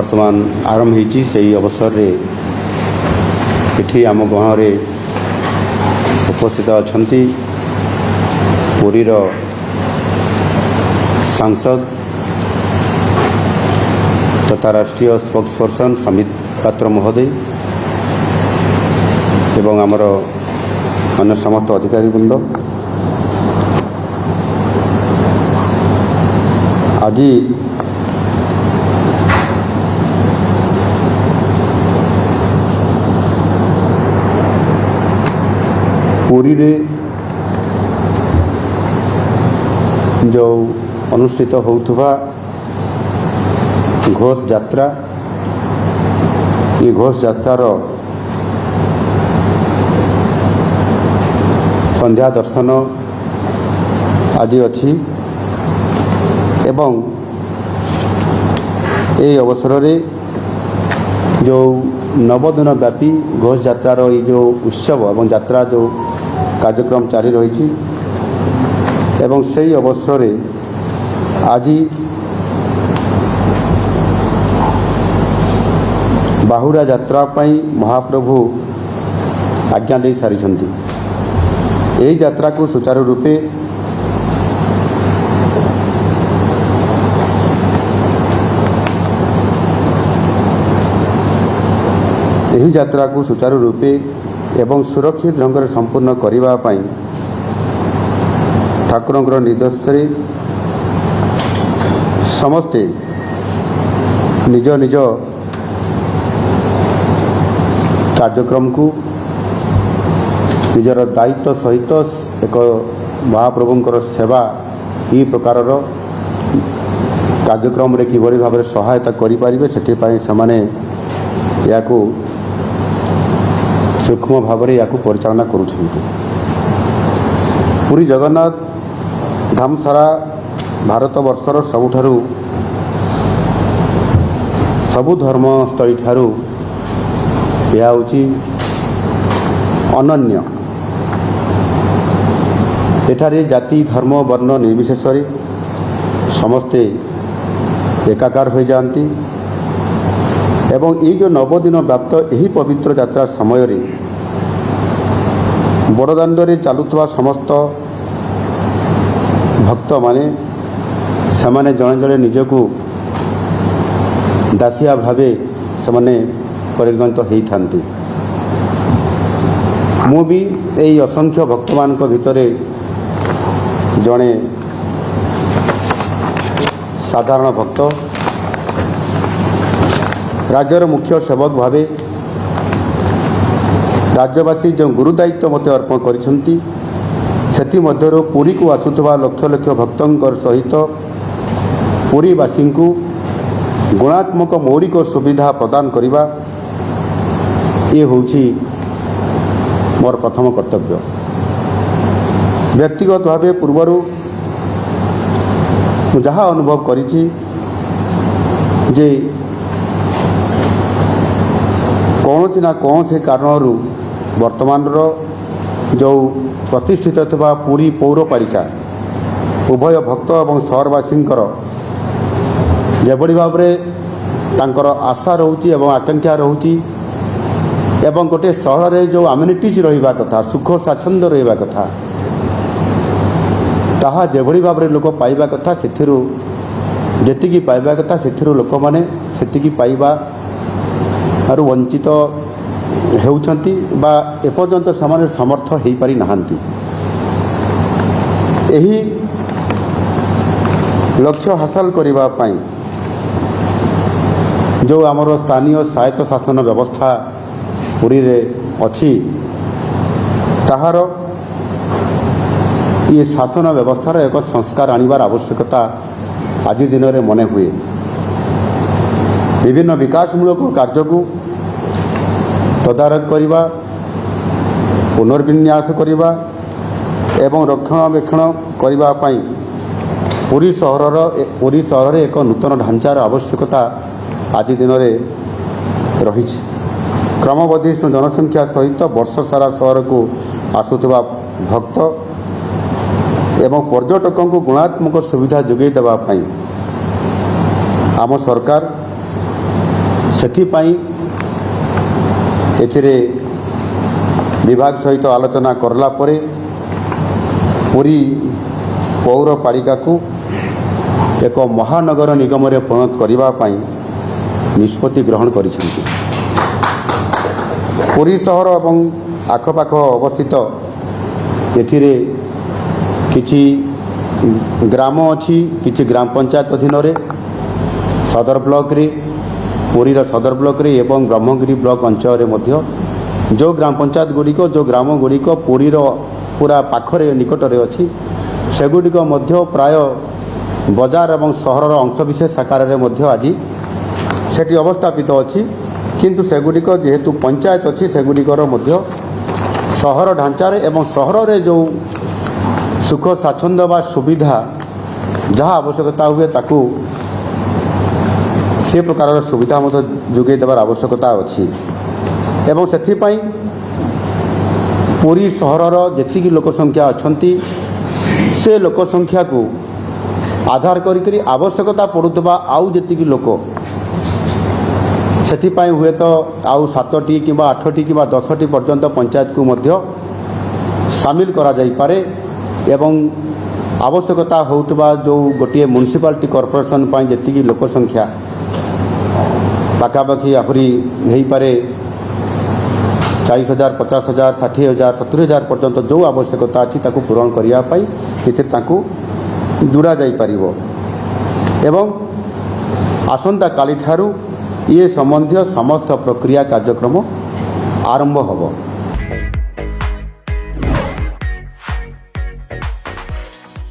बर्तमान आरंभ होती से अवसर रे इठी आम गहर उपस्थित अच्छा पुरीर सांसद तथा राष्ट्रीय स्पोक्सपर्सन समित पात्र महोदय एवं आमर अन्य समस्त अधिकारी वृंद आज पुरी रे जो अनुष्ठित होउथुबा घोष यात्रा ये घोष यात्रार संध्या दर्शन आज अच्छी एवं ये अवसर रे जो नवदिन व्यापी घोष यात्रार ये जो उत्सव एवं यात्रा जो कार्यक्रम जारी रही एवं से अवसर रे आज बाहुड़ा यात्रा पाई महाप्रभु आज्ञा दे सारी यही यात्रा को सुचारू रूपे यही यात्रा को सुचारू रूपे एवं सुरक्षित ढंग से संपूर्ण करने ठाकुर निर्देश से समस्ते निज निज कार्यक्रम को निजर दायित्व सहित एक महाप्रभुंकर सेवा ई प्रकार कार्यक्रम रे किभली भाव सहायता करें से सूक्ष्म भाव में या परिचालना करुँच। पुरी जगन्नाथ धाम सारा भारत वर्षर सबु धर्मस्थली ठारू यह हूँ अनन्य। एठारे जाति धर्म वर्ण निर्विशेष समस्ते एकाकार हो जाती एवं ये जो नवदिन व्याप्त यही पवित्र यात्रा समय रे बड़दाण्डे चलुवा समस्त भक्त माने जड़े जड़े निजको दासिया भावे से परिगणित होता। मु भी यही असंख्य भक्त मान भितर जड़े साधारण भक्त राज्यर मुख्य सेवक भावे राज्यवासी जो गुरु दायित्व मत अर्पण करिसेंती सेथि मध्यरो पुरी को आसुथबा लक्ष लक्ष भक्तंकर सहित पुरीवासी को गुणात्मक मौलिक सुविधा प्रदान करने ये होची मोर प्रथम कर्तव्य। व्यक्तिगत भावे पूर्वर जहाँ अनुभव करिछि जे कौन ना कौन से कारण वर्तमान जो प्रतिष्ठित थिबा पुरी पौरपालिका उभय भक्त और सहरवासी जेभली भाव तांकर आशा रोची एवं आकांक्षा रोची एवं गोटे सहर रे जो आम्यूनिटीज रहिबा कथा सुख स्वाच्छंद्य रहिबा कथा ताहा जेभली भाव लोक पाइबा कथा सेथिरु जेतिकी पाइबा कथा सेथिरु लोक माने सेतिकी पाइबा आरु वंचित हेउछंती बा एपर्यंत समान समर्थ हो पारि नाहांती। एही लक्ष्य हासिल करिबा पाई जो आमर स्थानीय स्वायत्त शासन व्यवस्था पुरी रे अछि ताहार ये शासन व्यवस्थार एक संस्कार आनिबार आवश्यकता आज दिन में मन हुए। विभिन्न विकासमूलक कार्य को तदारक करवा पुनर्विन्यास करवा एवं रक्षणाबेक्षण करने पुरी सहर एक नूतन ढांचार आवश्यकता आज दिन में रही। क्रमवर्धिष्णु जनसंख्या सहित वर्ष सारा सहर को आसुवा भक्त एवं पर्यटकों को गुणात्मक सुविधा जोगाई देवाई आम सरकार ସେଥିପାଇଁ ଏଥିରେ ବିଭାଗ ସହିତ ଆଲୋଚନା କରଲା ପରେ ପୁରୀ ପୌରପାଳିକାକୁ ଏକ ମହାନଗର ନିଗମରେ ପରିଣତ କରିବା ପାଇଁ ନିଷ୍ପତ୍ତି ଗ୍ରହଣ କରିଛନ୍ତି। ପୁରୀ ସହର ଏବଂ ଆଖପାଖ ଅବସ୍ଥିତ ଏଥିରେ କିଛି ଗ୍ରାମ ଅଛି, କିଛି ଗ୍ରାମ ପଞ୍ଚାୟତ ଅଧୀନରେ ସଦର ବ୍ଲକରେ, ପୁରୀର ସଦର ବ୍ଲକରେ ଏବଂ ବ୍ରହ୍ମଗିରି ବ୍ଲକ ଅଞ୍ଚଳରେ ମଧ୍ୟ ଯେଉଁ ଗ୍ରାମ ପଞ୍ଚାୟତ ଗୁଡ଼ିକ, ଯେଉଁ ଗ୍ରାମ ଗୁଡ଼ିକ ପୁରୀର ପୁରା ପାଖରେ ନିକଟରେ ଅଛି, ସେଗୁଡ଼ିକ ମଧ୍ୟ ପ୍ରାୟ ବଜାର ଏବଂ ସହରର ଅଂଶବିଶେଷ ଆକାରରେ ମଧ୍ୟ ଆଜି ସେଠି ଅବସ୍ଥାପିତ ଅଛି। କିନ୍ତୁ ସେଗୁଡ଼ିକ ଯେହେତୁ ପଞ୍ଚାୟତ ଅଛି, ସେଗୁଡ଼ିକର ମଧ୍ୟ ସହର ଢାଞ୍ଚାରେ ଏବଂ ସହରରେ ଯେଉଁ ସୁଖ ସ୍ୱାଚ୍ଛନ୍ଦ୍ୟ ବା ସୁବିଧା ଯାହା ଆବଶ୍ୟକତା ହୁଏ ତାକୁ ସେ ପ୍ରକାରର ସୁବିଧା ମଧ୍ୟ ଯୋଗାଇ ଦେବାର ଆବଶ୍ୟକତା ଅଛି। ଏବଂ ସେଥିପାଇଁ ପୁରୀ ସହରର ଯେତିକି ଲୋକ ସଂଖ୍ୟା ଅଛନ୍ତି ସେ ଲୋକ ସଂଖ୍ୟାକୁ ଆଧାର କରିକରି ଆବଶ୍ୟକତା ପଡ଼ୁଥିବା ଆଉ ଯେତିକି ଲୋକ, ସେଥିପାଇଁ ହୁଏତ ଆଉ 7ଟି କିମ୍ବା 8ଟି କିମ୍ବା 10ଟି ପର୍ଯ୍ୟନ୍ତ ପଞ୍ଚାୟତକୁ ମଧ୍ୟ ସାମିଲ କରାଯାଇପାରେ ଏବଂ ଆବଶ୍ୟକତା ହେଉଥିବା ଯେଉଁ ଗୋଟିଏ ମ୍ୟୁନିସିପାଲିଟି କର୍ପୋରେସନ୍ ପାଇଁ ଯେତିକି ଲୋକ ସଂଖ୍ୟା ପାଖାପାଖି ଆହୁରି ହୋଇପାରେ 40,000, 50,000, 60,000, 70,000 ପର୍ଯ୍ୟନ୍ତ ଯେଉଁ ଆବଶ୍ୟକତା ଅଛି ତାକୁ ପୂରଣ କରିବା ପାଇଁ ଏଥିରେ ତାଙ୍କୁ ଯୋଡ଼ା ଯାଇପାରିବ। ଏବଂ ଆସନ୍ତାକାଲିଠାରୁ ଏ ସମ୍ବନ୍ଧୀୟ ସମସ୍ତ ପ୍ରକ୍ରିୟା କାର୍ଯ୍ୟକ୍ରମ ଆରମ୍ଭ ହେବ।